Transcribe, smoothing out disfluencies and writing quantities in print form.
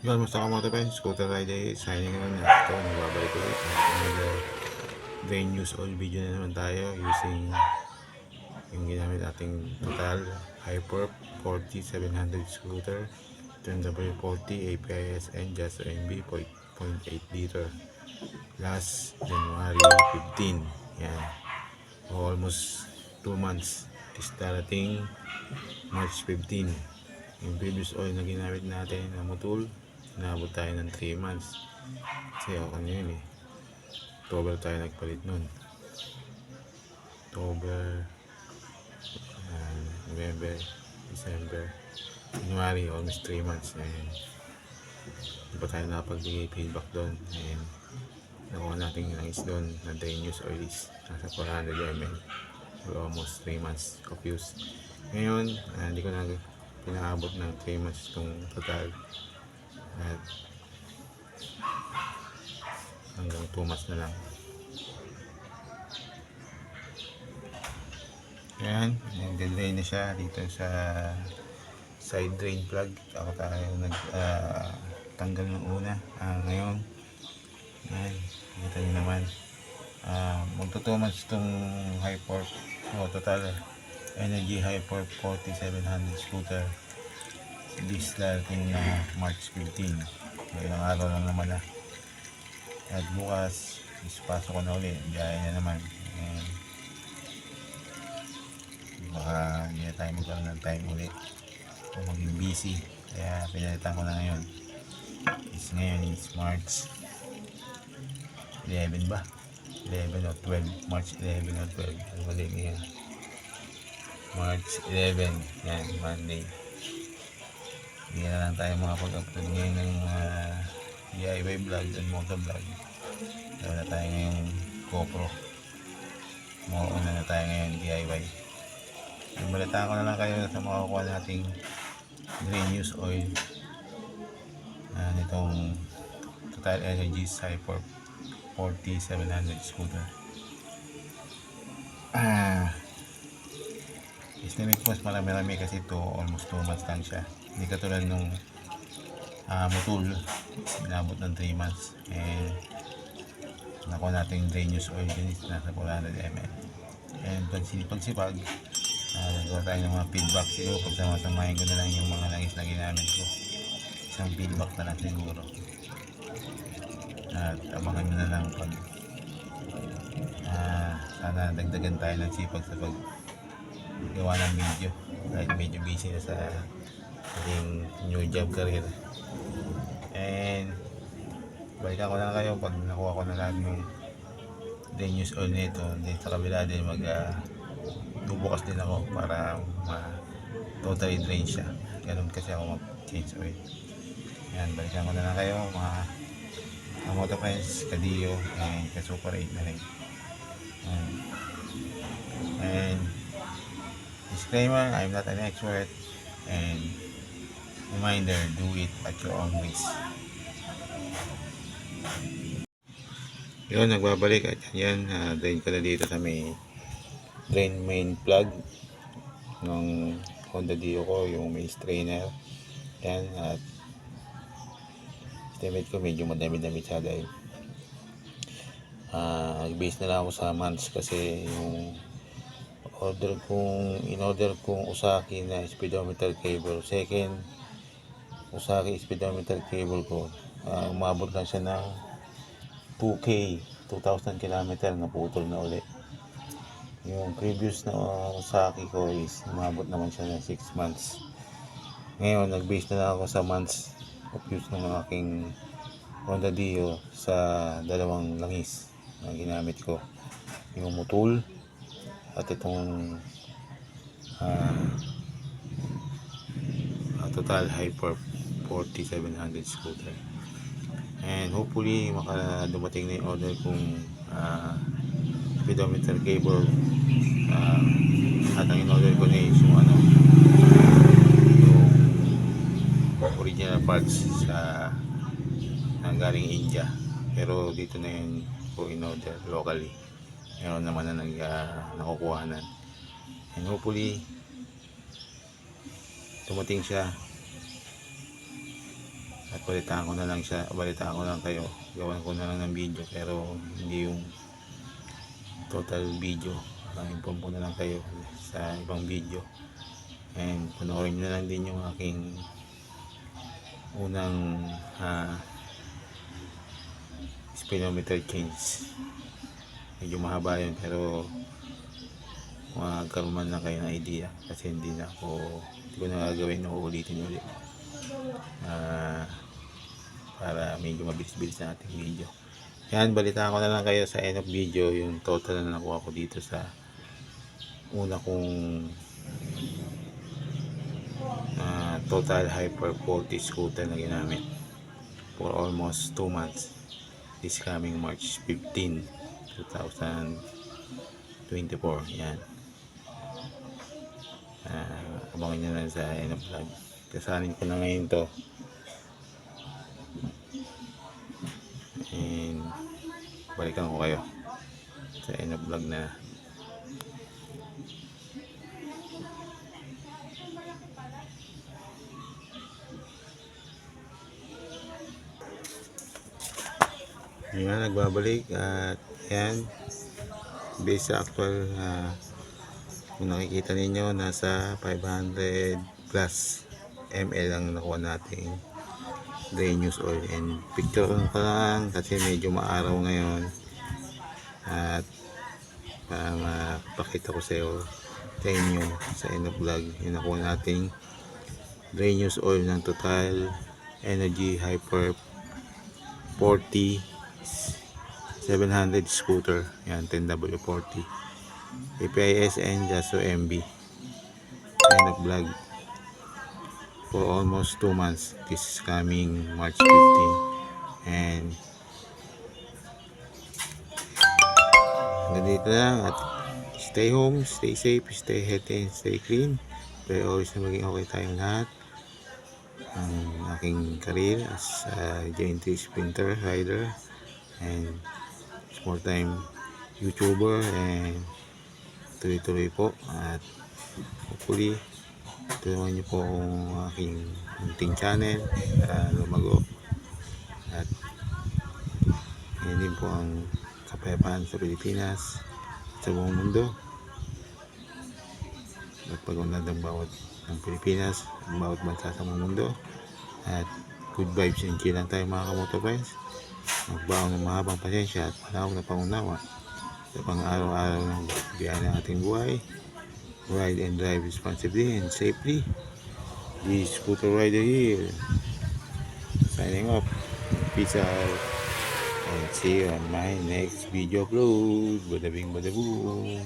Yun, musta ka mga tapen? Scooter Rider signing naman na ito. Nagbabalik ulit. Another drain use all video na naman tayo using yung ginamit nating Total Hyperp 4700 scooter W40 APIS and Just OMB 0.8 liter last January 15. Yan. Almost 2 months. Is darating March 15. Yung previous oil na ginamit natin na Motul, naabot tayo ng 3 months kasi okay na yun eh. October tayo nagpalit nun. October, November, December, January, almost 3 months. And hindi pa tayo nakapagbigay feedback doon. And nakuha natin yung langis doon na drain use oil is nasa 400 ml for almost 3 months of use. Ngayon, hindi ko na pinaabot ng 3 months itong Total at hanggang 2 months na lang. Ayan, nag-delay na siya dito sa side drain plug. Ako tayo nagtanggal ng una. Ngayon, ayan, kita nyo naman, magto 2 months itong Hyperp Total Energy Hyperp 4700 scooter. This darating na March 15. Ilang araw lang naman na. At bukas pasok ko na uli, biyahe na naman. Baka hindi na tayo magkaroon ng time uli o maging busy, kaya pinalitan ko na ngayon. Ngayon is March 11 ba? 11 o 12, March 11 o 12, ano mali ngayon? March 11, yan, Monday. Hindi na lang tayo makapag-upload ngayon ng DIY vlog and moto vlog. Wala tayo ngayong GoPro. Mauuna na tayo ngayon DIY. Balitaan ko na lang kayo sa makakuha nating drain use oil nitong Total Energy Hyperp 4700 scooter. Estimate ko mas marami kasi ito almost 2 months lang siya. Hindi katulad nung Motul, inabot ng 3 months. And nakuha natin drain use oil din, nasa 400 ml. And pagsipag nagawa tayo ng mga feedback. Siguro pagsama-samahin ko na lang yung mga langis na ginamit ko, isang feedback na lang siguro, at abangan nyo na lang pag sana dagdagan tayo ng sipag sa paggawa ng video dahil medyo busy na sa ating new job career. And balikan ko na kayo pag nakuha ko na lang yung drain use oil nito. Dito sa kabila din bubukas din ako para totally drain siya. Ganun kasi ako mag-change oil. Yan, balikan ko na lang kayo mga moto friends, Kadio and Super 8 na rin. And disclaimer, I'm not an expert, and reminder, do it at your own risk. Yun, nagbabalik at yan, drain ko na dito sa may drain main plug ng Honda Dio ko, yung may strainer. Yan, at estimate ko medyo madami-dami siya dahil base na lang ako sa months kasi yung in-order kong Usaki na speedometer cable, second Usaki speedometer cable ko, umabot lang siya ng 2K, 2,000 km, naputol na ulit. Yung previous na Usaki ko is umabot naman siya ng 6 months. Ngayon nag-base na lang ako sa months of use ng aking Honda Dio sa dalawang langis na ginamit ko, yung Motul at itong Total Hyperp 4700 scooter. And hopefully dumating na yung order kong speedometer cable. At ang in-order ko na is yung original parts sa galing India, pero dito na yun ko in-order locally. Meron naman na nakukuhanan, and hopefully dumating siya at balitaan ko na lang siya, balitaan ko lang kayo, gawan ko na lang ng video pero hindi yung total video. Inform ko na lang kayo sa ibang video, and panoorin nyo na lang din yung aking unang speedometer change. Medyo mahaba yun pero magkaroon man lang kayo ng idea, kasi hindi ko na gagawin na uulitin ulit, para medyo mabilis-bilis na ating video. Yan, balitaan ko na lang kayo sa end of video yung total na nakuha ko dito sa una kong total Hyper 40 scooter na ginamit for almost 2 months this coming March 15, 2024. Yan, abangan nyo lang sa end of vlog. Kasanin ko na ngayon to, and balikan ko kayo sa end of vlog na. Yan, nagbabalik at yan, based sa actual kung nakikita ninyo, nasa 500 plus ml ang nakuha nating drain use oil. And picture ko lang kasi medyo maaraw ngayon, at para mapakita ko sa inyo sa end of vlog yung nakuha nating drain use oil ng Total Energy Hyper 40 700 scooter. Yan, 10W40 APIS and Jaso MB. End of vlog for almost 2 months this coming March 15. And ganito lang, at stay home, stay safe, stay healthy and stay clean. Pero always na maging okay tayong lahat. Ang aking career as a JNT sprinter rider and small time YouTuber, and tuloy-tuloy po, at hopefully tulungan niyo po ang aking munting channel lumago, at yan din po ang kapayapaan sa Pilipinas at sa buong mundo, at pag-unlad ng bawat ng Pilipinas, ang bawat bansa sa buong mundo. At good vibes and chill lang tayo mga kamoto friends. Magbaon ng mahabang pasensya at malawak na pangunawa sa pang-araw-araw ng biyahe ng ating buhay. Ride and drive responsibly and safely. This scooter rider here, signing off. Peace out, and see you on my next video upload. Bada bing bada boom.